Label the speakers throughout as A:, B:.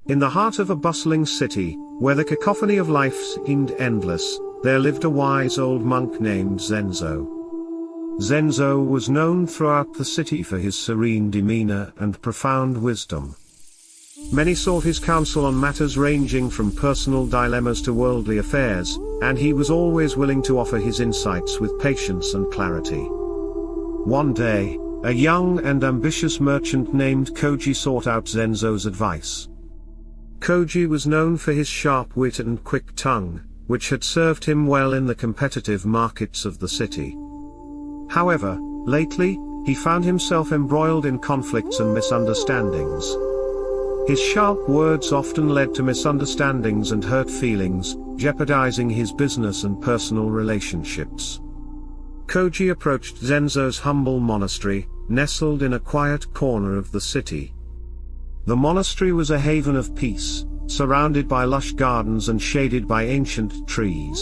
A: In the heart of a bustling city, where the cacophony of life seemed endless, there lived a wise old monk named Zenzo. Zenzo was known throughout the city for his serene demeanor and profound wisdom. Many sought his counsel on matters ranging from personal dilemmas to worldly affairs, and he was always willing to offer his insights with patience and clarity. One day, a young and ambitious merchant named Koji sought out Zenzo's advice. Koji was known for his sharp wit and quick tongue, which had served him well in the competitive markets of the city. However, lately, he found himself embroiled in conflicts and misunderstandings. His sharp words often led to misunderstandings and hurt feelings, jeopardizing his business and personal relationships. Koji approached Zenzo's humble monastery, nestled in a quiet corner of the city. The monastery was a haven of peace, surrounded by lush gardens and shaded by ancient trees.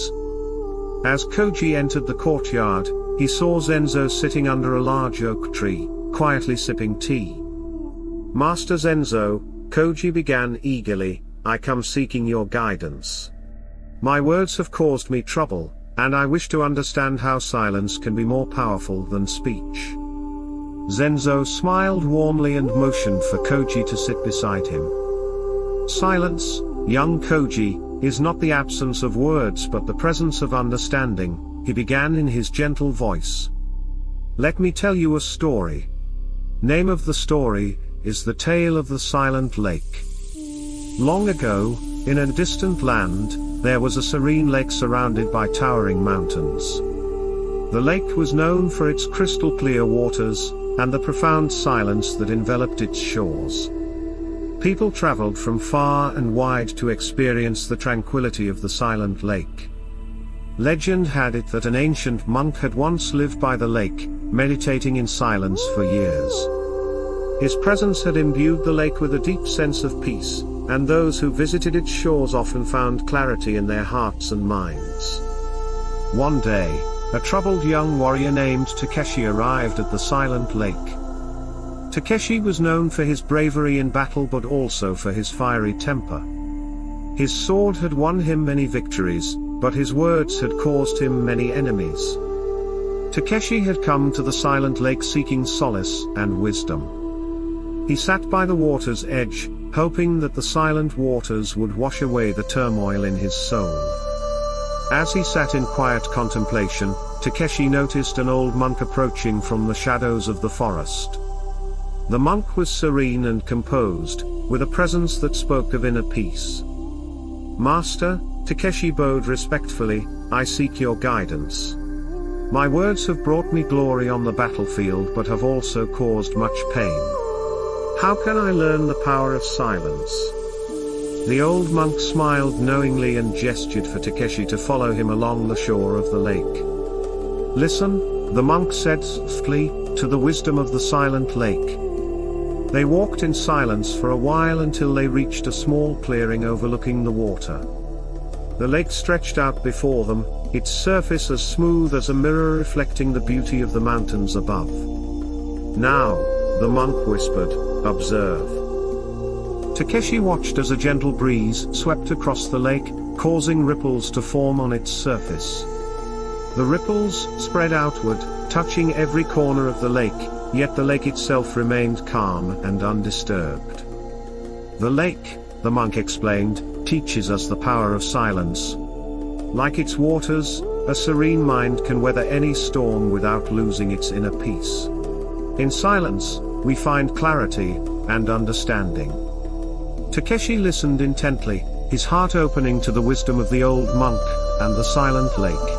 A: As Koji entered the courtyard, he saw Zenzo sitting under a large oak tree, quietly sipping tea. "Master Zenzo," Koji began eagerly, "I come seeking your guidance. My words have caused me trouble, and I wish to understand how silence can be more powerful than speech." Zenzo smiled warmly and motioned for Koji to sit beside him. "Silence, young Koji, is not the absence of words but the presence of understanding," he began in his gentle voice. "Let me tell you a story. Name of the story is The Tale of the Silent Lake. Long ago, in a distant land, there was a serene lake surrounded by towering mountains. The lake was known for its crystal clear waters, and the profound silence that enveloped its shores. People traveled from far and wide to experience the tranquility of the silent lake. Legend had it that an ancient monk had once lived by the lake, meditating in silence for years. His presence had imbued the lake with a deep sense of peace, and those who visited its shores often found clarity in their hearts and minds. One day, a troubled young warrior named Takeshi arrived at the silent lake. Takeshi was known for his bravery in battle but also for his fiery temper. His sword had won him many victories, but his words had caused him many enemies. Takeshi had come to the silent lake seeking solace and wisdom. He sat by the water's edge, hoping that the silent waters would wash away the turmoil in his soul. As he sat in quiet contemplation, Takeshi noticed an old monk approaching from the shadows of the forest. The monk was serene and composed, with a presence that spoke of inner peace. "Master," Takeshi bowed respectfully, "I seek your guidance. My words have brought me glory on the battlefield but have also caused much pain. How can I learn the power of silence?" The old monk smiled knowingly and gestured for Takeshi to follow him along the shore of the lake. "Listen," the monk said softly, "to the wisdom of the silent lake." They walked in silence for a while until they reached a small clearing overlooking the water. The lake stretched out before them, its surface as smooth as a mirror reflecting the beauty of the mountains above. "Now," the monk whispered, "observe." Takeshi watched as a gentle breeze swept across the lake, causing ripples to form on its surface. The ripples spread outward, touching every corner of the lake, yet the lake itself remained calm and undisturbed. "The lake," the monk explained, "teaches us the power of silence. Like its waters, a serene mind can weather any storm without losing its inner peace. In silence, we find clarity and understanding." Takeshi listened intently, his heart opening to the wisdom of the old monk and the silent lake.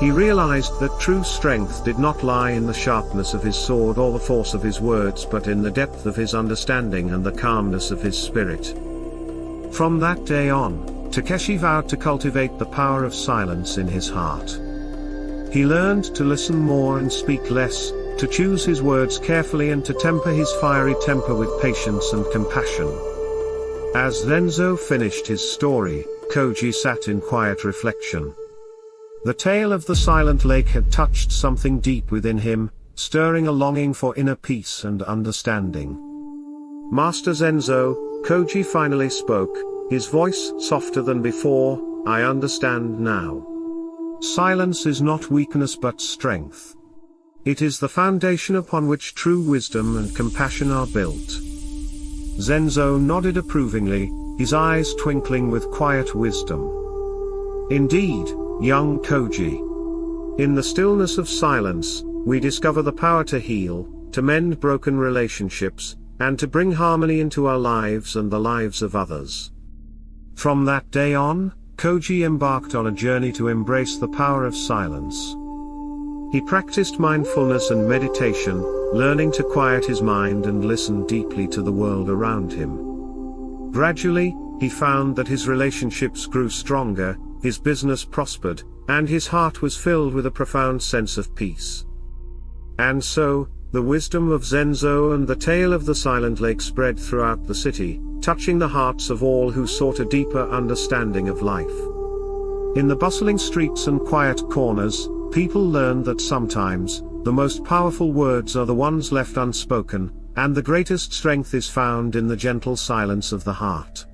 A: He realized that true strength did not lie in the sharpness of his sword or the force of his words but in the depth of his understanding and the calmness of his spirit. From that day on, Takeshi vowed to cultivate the power of silence in his heart. He learned to listen more and speak less, to choose his words carefully and to temper his fiery temper with patience and compassion. As Zenzo finished his story, Koji sat in quiet reflection. The tale of the silent lake had touched something deep within him, stirring a longing for inner peace and understanding. "Master Zenzo," Koji finally spoke, his voice softer than before. "I understand now. Silence is not weakness but strength. It is the foundation upon which true wisdom and compassion are built." Zenzo nodded approvingly, his eyes twinkling with quiet wisdom. "Indeed, young Koji. In the stillness of silence, we discover the power to heal, to mend broken relationships, and to bring harmony into our lives and the lives of others." From that day on, Koji embarked on a journey to embrace the power of silence. He practiced mindfulness and meditation, learning to quiet his mind and listen deeply to the world around him. Gradually, he found that his relationships grew stronger, his business prospered, and his heart was filled with a profound sense of peace. And so, the wisdom of Zenzo and the tale of the Silent Lake spread throughout the city, touching the hearts of all who sought a deeper understanding of life. In the bustling streets and quiet corners, people learned that sometimes, the most powerful words are the ones left unspoken, and the greatest strength is found in the gentle silence of the heart.